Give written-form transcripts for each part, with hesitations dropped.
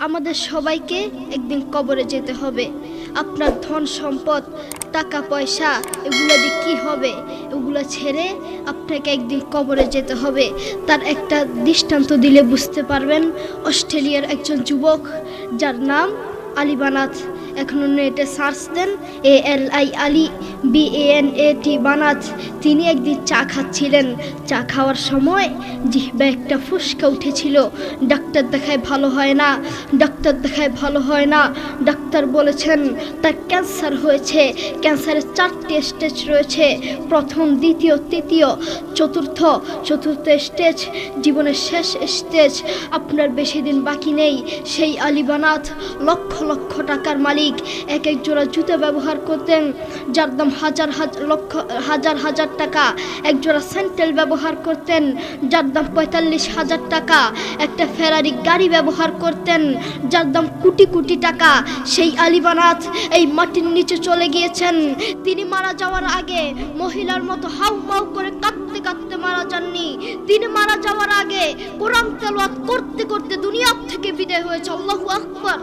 আমাদের সবাইকে একদিন কবরে যেতে হবে। আপনার ধন সম্পদ টাকা পয়সা এগুলো দিয়ে কী হবে? এগুলো ছেড়ে আপনাকে একদিন কবরে যেতে হবে। তার একটা দৃষ্টান্ত দিলে বুঝতে পারবেন। অস্ট্রেলিয়ার একজন যুবক যার নাম আলী বানাত, এখন নেটে সার্চ দেন ALI আলী BANAT বানাত। তিনি একদিন চা খাচ্ছিলেন। চা খাওয়ার সময় জিহ্বা একটা ফুসকা উঠেছিল। ডাক্তার দেখায় ভালো হয় না, ডাক্তার দেখায় ভালো হয় না। ডাক্তার বলেছেন তার ক্যান্সার হয়েছে। ক্যান্সারের 4টি স্টেজ রয়েছে, প্রথম, দ্বিতীয়, তৃতীয়, চতুর্থ স্টেজ জীবনের শেষ স্টেজ। আপনার বেশি দিন বাকি নেই। সেই আলী বানাত লক্ষ লক্ষ টাকার মালিক। এক এক জোড়া জুতা ব্যবহার করতেন যার দাম হাজার টাকা। এক জোড়া স্যান্ডেল ব্যবহার করতেন যার দাম 45,000 টাকা। একটা ফেরারি গাড়ি ব্যবহার করতেন যার দাম কোটি কোটি টাকা। সেই আলী বানাত এই মাটির নিচে চলে গিয়েছেন। তিনি মারা যাওয়ার আগে মহিলার মতো হাউমাউ করে কাঁদতে কাঁদতে মারা যাননি। তিনি মারা যাওয়ার আগে কোরআন তেলাওয়াত করতে করতে দুনিয়া থেকে বিদায় হয়েছে। আল্লাহু আকবার।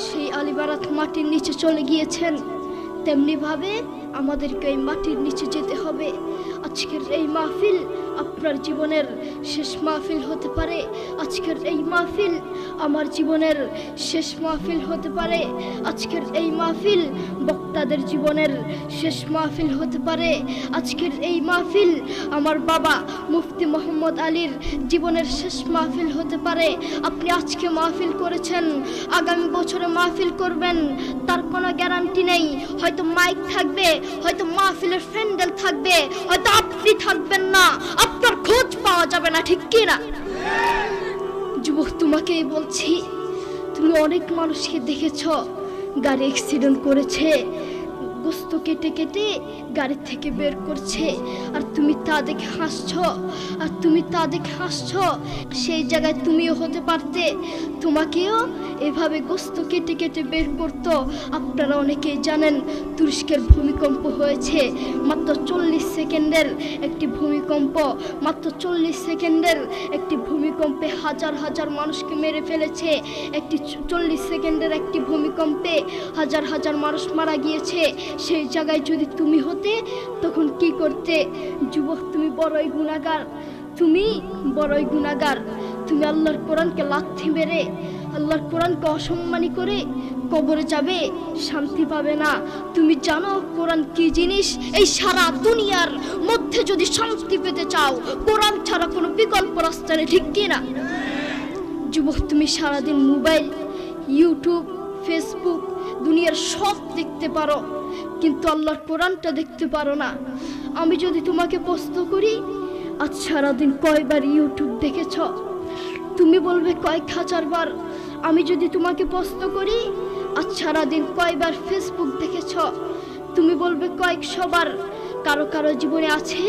সেই আলী বানাত মাটির নিচে চলে গিয়েছেন। তেমনিভাবে আমাদেরকে এই মাটির নিচে যেতে হবে। আজকের এই মাহফিল আপনার জীবনের শেষ মাহফিল হতে পারে। আজকের এই মাহফিল আমার জীবনের শেষ মাহফিল হতে পারে। আজকের এই মাহফিল বক্তাদের জীবনের শেষ মাহফিল হতে পারে। আজকের এই মাহফিল আমার বাবা মুফতি মোহাম্মদ আলীর জীবনের শেষ মাহফিল হতে পারে। আপনি আজকে মাহফিল করেছেন, আগামী বছরে মাহফিল করবেন তার কোনো গ্যারান্টি নেই। হয়তো মাইক থাকবে, হয়তো মাহফিলের প্যান্ডেল থাকবে, হয়তো আপনি থাকবেন না, আপনার খোঁজ পাওয়া যাবে না, ঠিক কি না? যুবক, তোমাকেই বলছি, তুমি অনেক মানুষকে দেখেছ গাড়ি অ্যাক্সিডেন্ট করেছে, গোস্ত কেটে কেটে গাড়ি থেকে বের করছে, আর তুমি তা দেখে হাসছো। সেই জায়গায় তুমিও হতে পারতে, তোমাকেও এভাবে গোস্ত কেটে কেটে বের করতো। আপনারা অনেকেই জানেন তুরস্কের ভূমিকম্প হয়েছে। মাত্র 40 সেকেন্ডের একটি ভূমিকম্প, মাত্র 40 সেকেন্ডের একটি ভূমিকম্পে হাজার হাজার মানুষকে মেরে ফেলেছে। 40 সেকেন্ডের একটি ভূমিকম্পে হাজার হাজার মানুষ মারা গিয়েছে। সেই জায়গায় যদি তুমি হতে তখন কি করতে? যুবক, তুমি বড়ই গুনাহগার, তুমি আল্লাহর কোরআনকে লাথি মেরে, আল্লাহর কোরআনকে অসম্মানী করে কবরে যাবে, শান্তি পাবে না। তুমি জানো কোরআন কি জিনিস? এই সারা দুনিয়ার মধ্যে যদি শান্তি পেতে চাও, কোরআন ছাড়া কোনো বিকল্প রাস্তা নেই, ঠিক কি না? যুবক, তুমি সারাদিন মোবাইল, ইউটিউব, ফেসবুক, দুনিয়ার সব দেখতে পারো, কিন্তু আল্লাহর কোরআনটা দেখতে পারো না। আমি যদি তোমাকে প্রশ্ন করি, আজ সারাদিন কয়বার ইউটিউব দেখেছ? তুমি বলবে কয়েক হাজার বার। আমি যদি তোমাকে প্রশ্ন করি, আজ সারাদিন কয়বার ফেসবুক দেখেছ? তুমি বলবে কয়েকশো বার। কারো কারো জীবনে আছে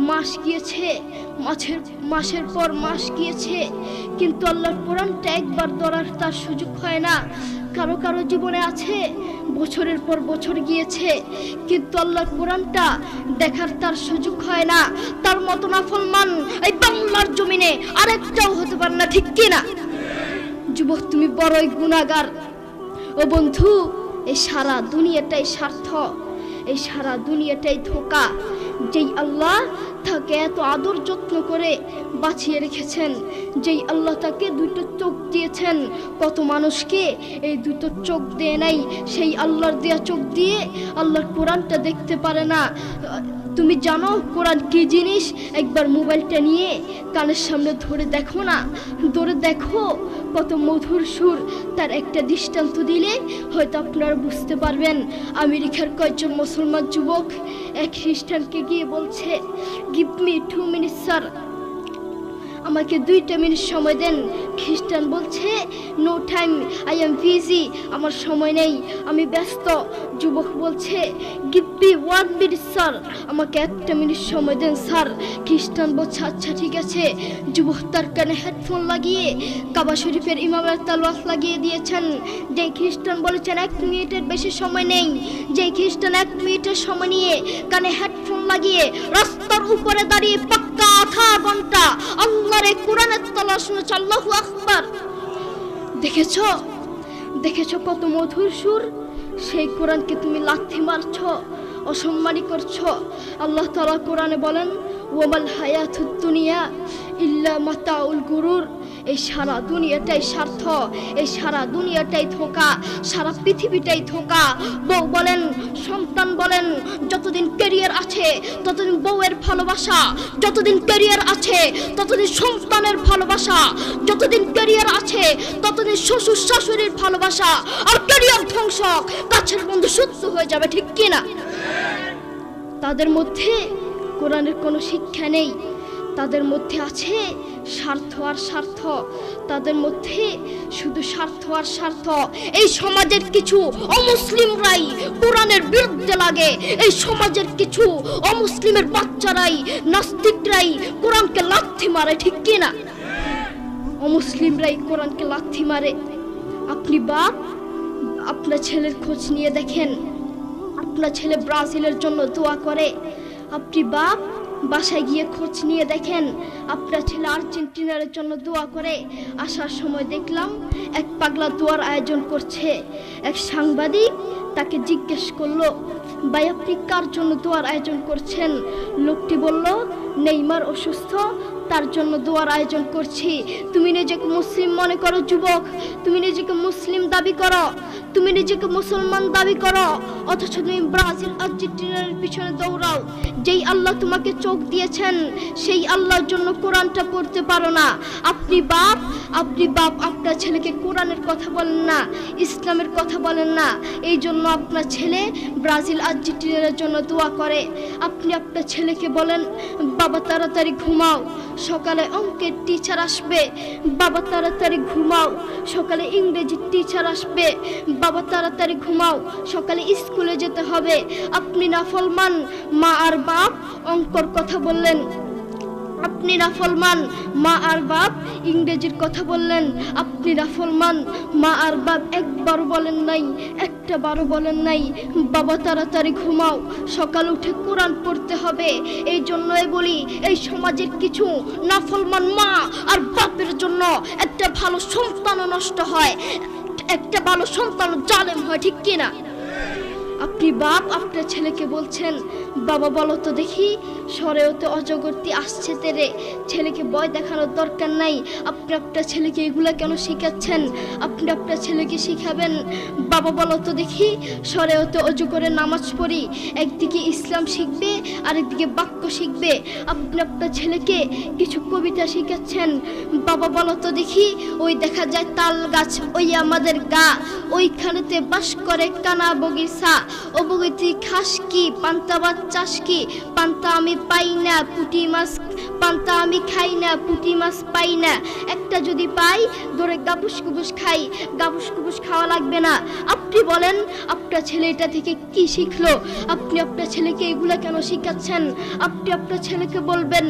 মাস গিয়েছে, মাসের পর মাস গিয়েছে, কিন্তু আল্লাহর কোরআনটা একবার ধরার তার সুযোগ হয় না। কারো কারো জীবনে আছে বছরের পর বছর গিয়েছে, কিন্তু আল্লাহর কোরআনটা দেখার তার সুযোগ হয় না। তার মতো নাফরমান এই বাংলার জমিনে আরেকটাও হতে পারে না, ঠিক কি না? যুবক, তুমি বড়ই গুনাহগার। ও বন্ধু, এই সারা দুনিয়াটাই স্বার্থ, এই সারা দুনিয়াটাই ধোঁকা। যেই আল্লাহ তাকে এত আদর যত্ন করে বাঁচিয়ে রেখেছেন, যেই আল্লাহ তাকে 2টো চোখ দিয়েছেন, কত মানুষকে এই 2টো চোখ দেয় নাই। সেই আল্লাহর দেয়া চোখ দিয়ে আল্লাহর কোরআনটা দেখতে পারে না। তুমি জানো কোরআন কি জিনিস? একবার মোবাইলটা নিয়ে কানের সামনে ধরে দেখো না, ধরে দেখো কত মধুর সুর। তার একটা দৃষ্টান্ত দিলে হয়তো আপনারা বুঝতে পারবেন। আমেরিকার কয়েকজন মুসলমান যুবক এক খ্রিস্টানকে গিয়ে বলছে, গিভ মি 2 minutes স্যার, আমাকে 2টা মিনিট সময় দেন। খ্রিস্টান বলছে, no time, I am busy, আমার সময় নেই, আমি ব্যস্ত। যুবক বলছে, গিভ মি 1 minute স্যার, আমাকে 1টা মিনিট সময় দেন স্যার। খ্রিস্টান বলছে, আচ্ছা ঠিক আছে। যুবক তার কানে হেডফোন লাগিয়ে কাবা শরীফের ইমামের তেলাওয়াত লাগিয়ে দিয়েছেন। যে খ্রিস্টান বলেছেন 1 মিনিটের বেশি সময় নেই, যে খ্রিস্টান 1 মিনিটের সময় নিয়ে কানে হেডফোন লাগিয়ে রাস্তার উপরে দাঁড়িয়ে পাক্কা আধা ঘন্টা আল্লাহর কোরআনের তেলাওয়াত শুনেছে। আল্লাহু আকবার। দেখেছো কত মধুর সুর। সেই কোরআনকে তুমি লাথি মারছ, অসম্মানী করছো। আল্লাহ তাআলা কোরআনে বলেন, ওয়ামাল হায়াতুদ দুনিয়া ইল্লা মাতাউল গুরুর। এই সারা দুনিয়াটাই স্বার্থ, এই সারা দুনিয়াটাই ধোঁকা, সারা পৃথিবীটাই ধোঁকা। বউ বলেন, সন্তান বলেন, যতদিন ক্যারিয়ার আছে ততদিন বউয়ের ভালোবাসা, যতদিন ক্যারিয়ার আছে ততদিন সন্তানের ভালোবাসা, যতদিন ক্যারিয়ার আছে ততদিন শ্বশুর শাশুড়ির ভালোবাসা। আর ক্যারিয়ার ধ্বংস, কাছের বন্ধু শত্রু হয়ে যাবে, ঠিক কিনা? তাদের মধ্যে কোরআনের কোনো শিক্ষা নেই, তাদের মধ্যে আছে স্বার্থ আর স্বার্থ, তাদের মধ্যে শুধু স্বার্থ আর স্বার্থ। এই সমাজের কিছু অমুসলিমরাই কোরআনের বিরুদ্ধে লাগে, এই সমাজের কিছু অমুসলিমের বাচ্চারাই, নাস্তিকরাই কোরআনকে লাথি মারে, ঠিক কিনা? অমুসলিমরাই কোরআনকে লাথি মারে। আপনি বাপ, আপনার ছেলের খোঁজ নিয়ে দেখেন, আপনার ছেলে ব্রাজিলের জন্য দোয়া করে। আপনি বাপ, বাসায় গিয়ে খোঁজ নিয়ে দেখেন, আপনার ছেলে আর্জেন্টিনার জন্য দোয়া করে। আসার সময় দেখলাম এক পাগলা দোয়ার আয়োজন করছে। এক সাংবাদিক তাকে জিজ্ঞেস করলো, ভাই আপনি কার জন্য দোয়ার আয়োজন করছেন? লোকটি বলল, নেইমার অসুস্থ, তার জন্য দোয়ার আয়োজন করছি। তুমি নিজেকে মুসলিম মনে করো যুবক, তুমি নিজেকে মুসলিম দাবি করো, তুমি নিজেকে মুসলমান দাবি করো, অথচ তুমি ব্রাজিল আর্জেন্টিনার পিছনে দৌড়াও। যেই আল্লাহ তোমাকে চোখ দিয়েছেন সেই আল্লাহর জন্য কোরআনটা পড়তে পারো না। আপনি বাপ, আপনার ছেলেকে কোরআনের কথা বলেন না, ইসলামের কথা বলেন না, এই জন্য আপনার ছেলে ব্রাজিল আর্জেন্টিনার জন্য দোয়া করে। আপনি আপনার ছেলেকে বলেন, বাবা তাড়াতাড়ি ঘুমাও, সকালে অঙ্কের টিচার আসবে। বাবা তাড়াতাড়ি ঘুমাও, সকালে ইংরেজির টিচার আসবে। বাবা তাড়াতাড়ি ঘুমাও, সকালে স্কুলে যেতে হবে। আপনি নাফরমান মা আর বাপ অঙ্কর কথা বললেন, আপনি নাফরমান মা আর বাপ ইংরেজির কথা বললেন। আপনি নাফরমান মা আর বাপ একবার বলেন নাই, একটা বারও বলেন নাই বাবা তাড়াতাড়ি ঘুমাও, সকাল উঠে কোরআন পড়তে হবে। এই জন্যই বলি, এই সমাজের কিছু নাফরমান মা আর বাপের জন্য একটা ভালো সন্তানও নষ্ট হয়, একটা ভালো সন্তান জালেম হয়, ঠিক কিনা? আপনি বাপ, আপনার ছেলেকে বলছেন, বাবা বলো তো দেখি সরেওতে অজগরটি আসছে তেরে। ছেলেকে ভয় দেখানোর দরকার নাই। আপনি আপনার ছেলেকে এগুলা কেন শিখাচ্ছেন? আপনি আপনার ছেলেকে শিখাবেন, বাবা বলো তো দেখি সরেওতে অজু করে নামাজ পড়ি। একদিকে ইসলাম শিখবে, আরেকদিকে বাক্য শিখবে। আপনি আপনার ছেলেকে কিছু কবিতা শিখাচ্ছেন, বাবা বলো তো দেখি ওই দেখা যায় তাল গাছ, ওই আমাদের গা, ওইখানেতে বাস করে কানা বগিচা। ও বগিতি খাস কি, পান্তা ভাত চাষ কি, পান্তা আমি পাই না, পুঁটি মাছ পান্তা আমি খাই না, পুঁটি মাছ পাই না। একটা যদি পাই ধরে গাবুস গুবুস খাই, গাবুস গুবুস খাওয়া লাগবে না। আপনি বলেন আপনার ছেলে এটা থেকে কি শিখলো? আপনি আপনার ছেলেকে এগুলা কেন শিখাচ্ছেন? আপনি আপনার ছেলেকে বলবেন,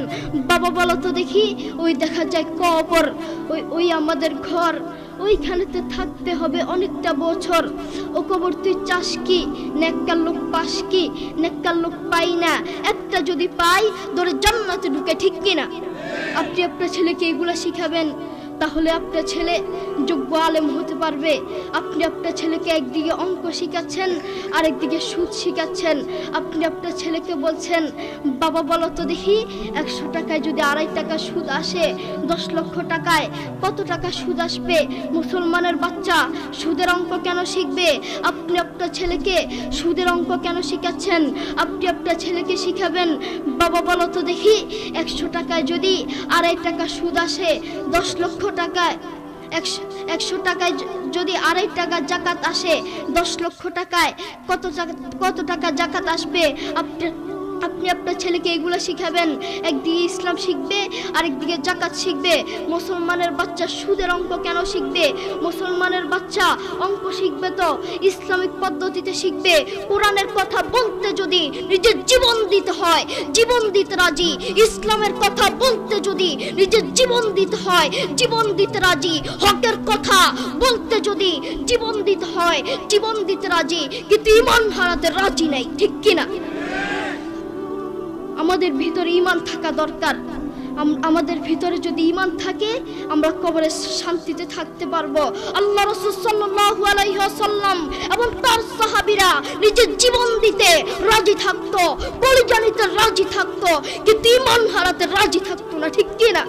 বাবা বলো তো দেখি ওই দেখা যায় কবর, ওই আমাদের ঘর, ওইখানেতে থাকতে হবে অনেকটা বছর। ও কবর তুই চাস কি, নেককার লোক পাস কি, নেককার লোক পাই না। একটা যদি পাই ধরে জান্নাতে ঢুকে, ঠিক কিনা? আপনি আপনার ছেলেকে এগুলা শিখাবেন, তাহলে আপনার ছেলে যোগ্য আলেম হতে পারবে। আপনি আপনার ছেলেকে একদিকে অঙ্ক শিখাচ্ছেন, আরেকদিকে সুদ শিখাচ্ছেন। আপনি আপনার ছেলেকে বলছেন, বাবা বলো তো দেখি 100 টাকায় যদি 2.5 টাকা সুদ আসে, 10 লক্ষ টাকায় কত টাকা সুদ আসবে? মুসলমানের বাচ্চা সুদের অঙ্ক কেন শিখবে? আপনি আপনার ছেলেকে সুদের অঙ্ক কেন শিখাচ্ছেন? আপনি আপনার ছেলেকে শিখাবেন, বাবা বলো তো দেখি 100 টাকায় যদি 2.5 টাকা সুদ আসে, 10 লক্ষ টাকায় 100 টাকায় যদি 2.5 টাকা জাকাত আসে, 10 লক্ষ টাকায় কত টাকা জাকাত আসবে? আপনি আপনার ছেলেকে এগুলো শিখাবেন। একদিকে ইসলাম শিখবে, আরেকদিকে জাকাত শিখবে। মুসলমানের বাচ্চা সুদের অঙ্ক কেন শিখবে? মুসলমানের বাচ্চা অঙ্ক শিখবে তো ইসলামিক পদ্ধতিতে শিখবে। কোরআনের কথা বলতে যদি নিজের জীবন দিতে হয়, জীবন দিতে রাজি। ইসলামের কথা বলতে যদি নিজের জীবন দিতে হয়, জীবন দিতে রাজি। হকের কথা বলতে যদি জীবন দিতে হয়, জীবন দিতে রাজি, কিন্তু ঈমান হারাতে রাজি নাই, ঠিক কিনা? আমাদের ভিতরে ঈমান থাকা দরকার। আমাদের ভিতরে যদি ঈমান থাকে আমরা কবরে শান্তিতে থাকতে পারবো। আল্লাহ রাসূল সাল্লাল্লাহু আলাইহি ওয়াসাল্লাম এবং তার সাহাবীরা নিজের জীবন দিতে রাজি থাকতো, কলিজা নিতে রাজি থাকতো, কিন্তু ঈমান হারাতে রাজি থাকতো না, ঠিক কি না?